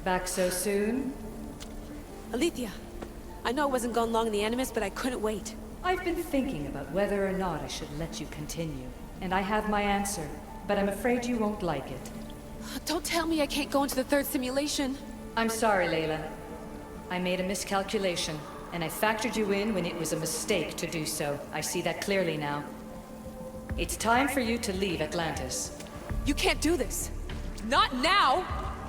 Back so soon? Aletheia, I know I wasn't gone long in the Animus, but I couldn't wait. I've been thinking about whether or not I should let you continue. And I have my answer, but I'm afraid you won't like it. Don't tell me I can't go into the third simulation. I'm sorry, Layla. I made a miscalculation, and I factored you in when it was a mistake to do so. I see that clearly now. It's time for you to leave Atlantis. You can't do this. Not now!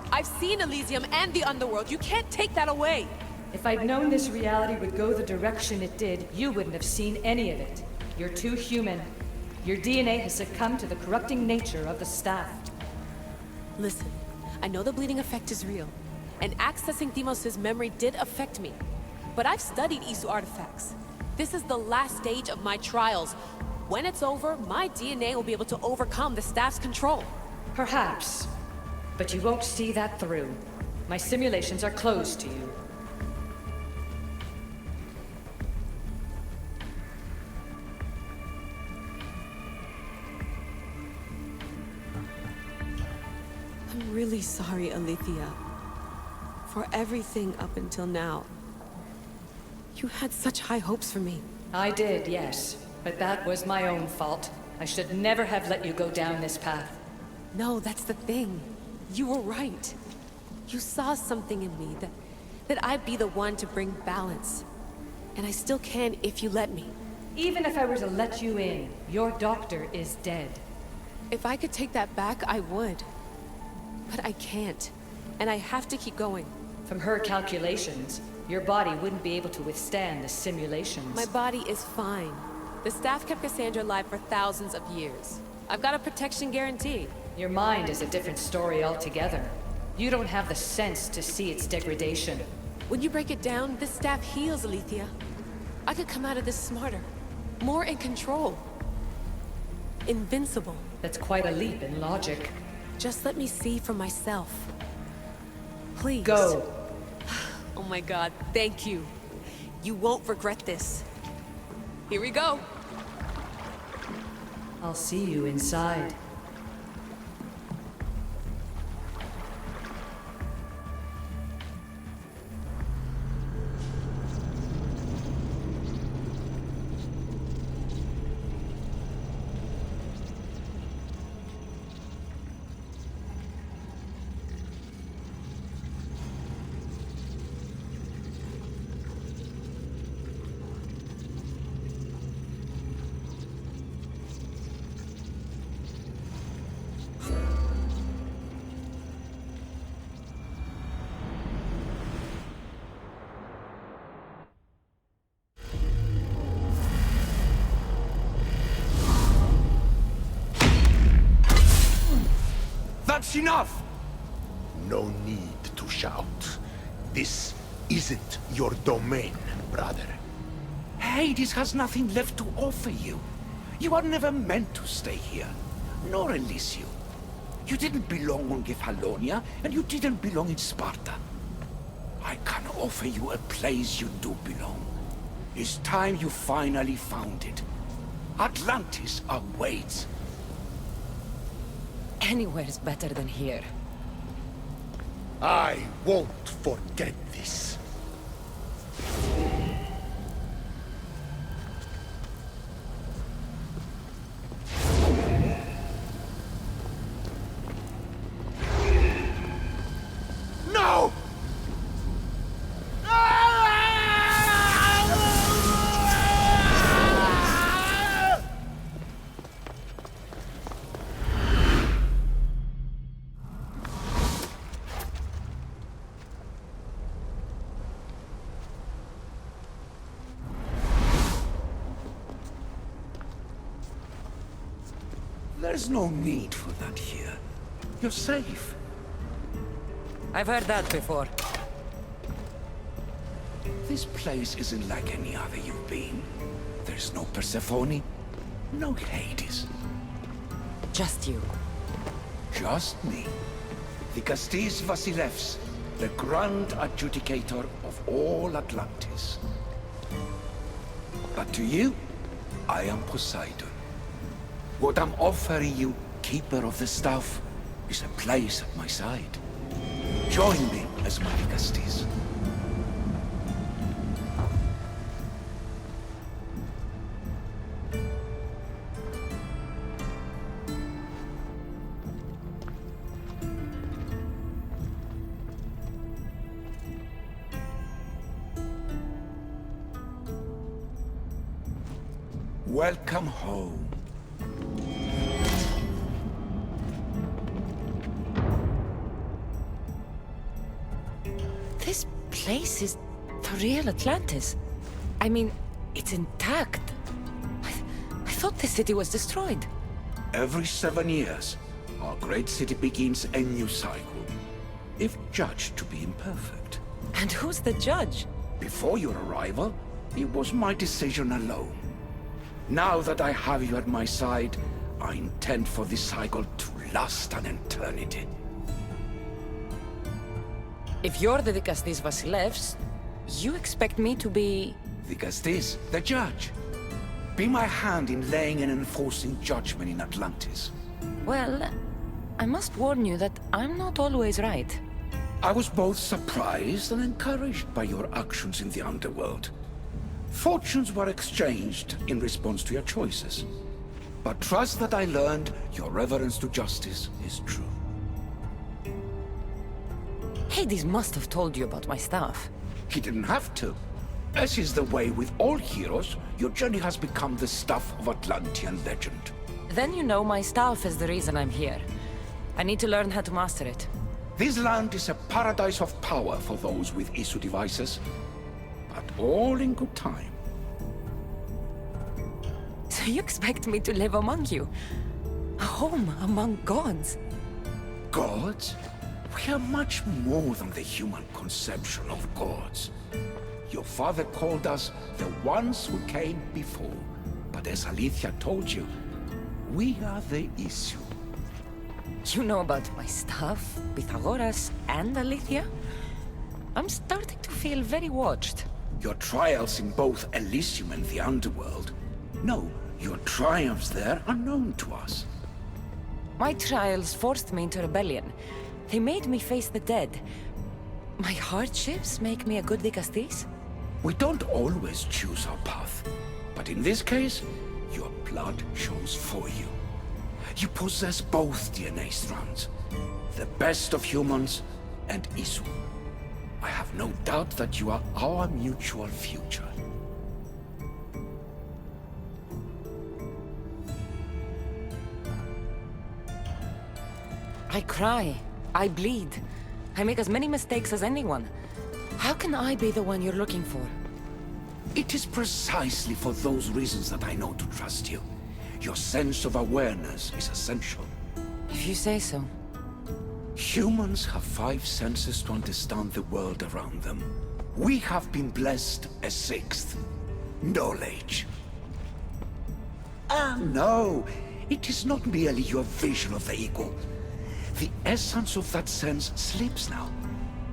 I've seen Elysium and the Underworld. You can't take that away! If I'd known this reality would go the direction it did, you wouldn't have seen any of it. You're too human. Your DNA has succumbed to the corrupting nature of the staff. Listen, I know the bleeding effect is real, and accessing Deimos' memory did affect me. But I've studied Isu artifacts. This is the last stage of my trials. When it's over, my DNA will be able to overcome the staff's control. Perhaps. But you won't see that through. My simulations are closed to you. I'm really sorry, Aletheia. For everything up until now. You had such high hopes for me. I did, yes. But that was my own fault. I should never have let you go down this path. No, that's the thing. You were right. You saw something in me that I'd be the one to bring balance. And I still can if you let me. Even if I were to let you in, your doctor is dead. If I could take that back, I would. But I can't. And I have to keep going. From her calculations, your body wouldn't be able to withstand the simulations. My body is fine. The staff kept Cassandra alive for thousands of years. I've got a protection guarantee. Your mind is a different story altogether. You don't have the sense to see its degradation. When you break it down, this staff heals, Aletheia. I could come out of this smarter, more in control. Invincible. That's quite a leap in logic. Just let me see for myself. Please. Go. Oh my god, thank you. You won't regret this. Here we go. I'll see you inside. That's enough! No need to shout. This isn't your domain, brother. Hades has nothing left to offer you. You are never meant to stay here, nor Elysium. You didn't belong on Kefalonia, and you didn't belong in Sparta. I can offer you a place you do belong. It's time you finally found it. Atlantis awaits. Anywhere's better than here. I won't forget this. No! There's no need for that here. You're safe. I've heard that before. This place isn't like any other you've been. There's no Persephone, no Hades. Just you. Just me. The Castis Vasilevs, the Grand Adjudicator of all Atlantis. But to you, I am Poseidon. What I'm offering you, Keeper of the Staff, is a place at my side. Join me as my Vicastis. Welcome home. This place is the real Atlantis. I mean, it's intact. I thought the city was destroyed. Every 7 years, our great city begins a new cycle, if judged to be imperfect. And who's the judge? Before your arrival, it was my decision alone. Now that I have you at my side, I intend for this cycle to last an eternity. If you're the Vicastis Vasilevs, you expect me to be... Vicastis, the judge. Be my hand in laying and enforcing judgment in Atlantis. Well, I must warn you that I'm not always right. I was both surprised and encouraged by your actions in the Underworld. Fortunes were exchanged in response to your choices. But trust that I learned your reverence to justice is true. Hades must have told you about my staff. He didn't have to. As is the way with all heroes, your journey has become the stuff of Atlantean legend. Then you know my staff is the reason I'm here. I need to learn how to master it. This land is a paradise of power for those with issue devices. But all in good time. So you expect me to live among you? A home among gods? Gods? We are much more than the human conception of gods. Your father called us the ones who came before. But as Aletheia told you, we are the issue. You know about my staff, Pythagoras, and Aletheia? I'm starting to feel very watched. Your trials in both Elysium and the Underworld. No, your triumphs there are known to us. My trials forced me into rebellion. They made me face the dead. My hardships make me a good Vicastis? We don't always choose our path. But in this case, your blood shows for you. You possess both DNA strands. The best of humans and Isu. I have no doubt that you are our mutual future. I cry. I bleed. I make as many mistakes as anyone. How can I be the one you're looking for? It is precisely for those reasons that I know to trust you. Your sense of awareness is essential. If you say so. Humans have 5 senses to understand the world around them. We have been blessed a 6th. Knowledge. No, it is not merely your vision of the ego. The essence of that sense sleeps now,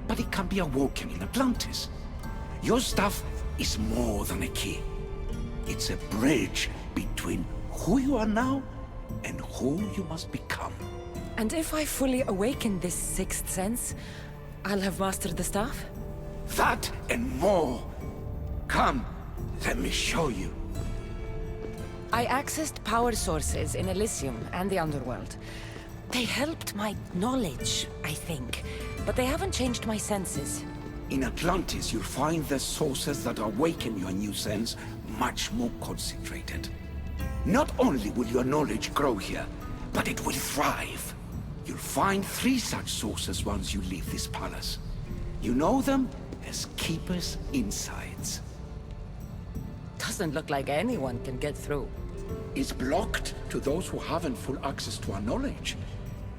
but it can be awoken in Atlantis. Your stuff is more than a key. It's a bridge between who you are now and who you must become. And if I fully awaken this 6th sense, I'll have mastered the staff? That and more. Come, let me show you. I accessed power sources in Elysium and the Underworld. They helped my knowledge, I think, but they haven't changed my senses. In Atlantis, you'll find the sources that awaken your new sense much more concentrated. Not only will your knowledge grow here, but it will thrive. You'll find 3 such sources once you leave this palace. You know them as Keeper's Insides. Doesn't look like anyone can get through. It's blocked to those who haven't full access to our knowledge.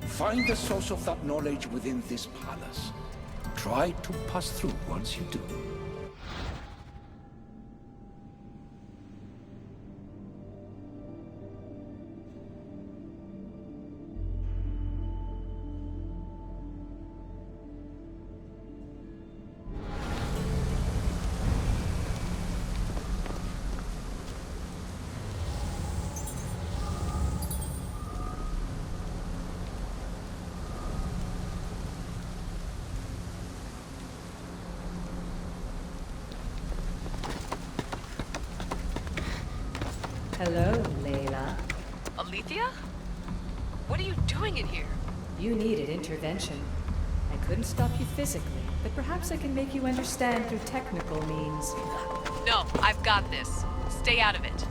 Find the source of that knowledge within this palace. Try to pass through once you do. Hello, Layla. Aletheia? What are you doing in here? You needed intervention. I couldn't stop you physically, but perhaps I can make you understand through technical means. No, I've got this. Stay out of it.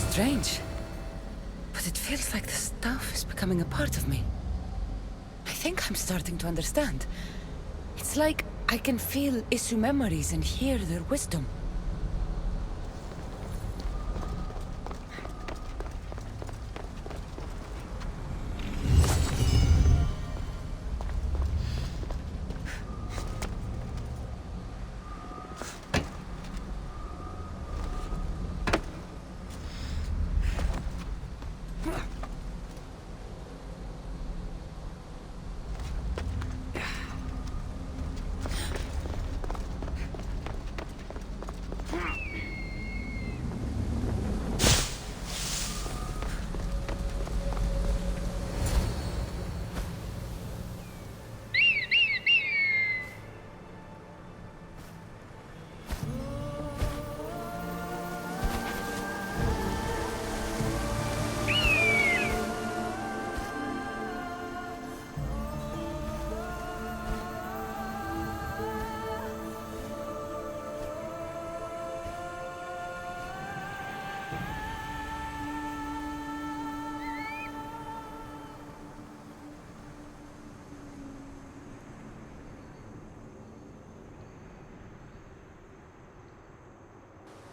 Strange. But it feels like the stuff is becoming a part of me. I think I'm starting to understand. It's like I can feel Isu memories and hear their wisdom.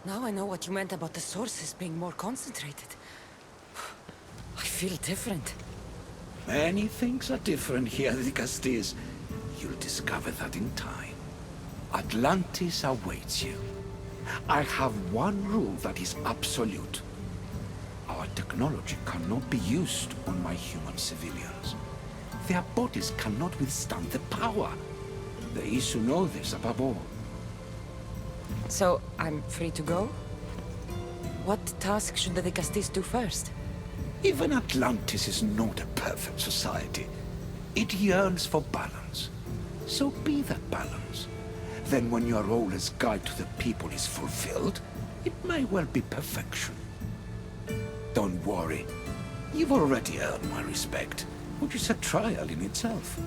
Now I know what you meant about the sources being more concentrated. I feel different. Many things are different here, Dicastis. You'll discover that in time. Atlantis awaits you. I have one rule that is absolute. Our technology cannot be used on my human civilians. Their bodies cannot withstand the power. The Isu know this above all. So, I'm free to go? What task should the Dicastis do first? Even Atlantis is not a perfect society. It yearns for balance. So be that balance. Then when your role as guide to the people is fulfilled, it may well be perfection. Don't worry. You've already earned my respect, which is a trial in itself.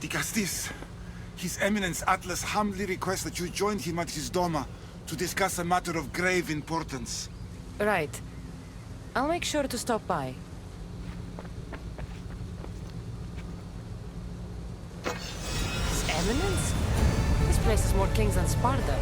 Dicastis, His Eminence Atlas humbly requests that you join him at his Doma to discuss a matter of grave importance. Right. I'll make sure to stop by. His Eminence? This place has more kings than Sparta.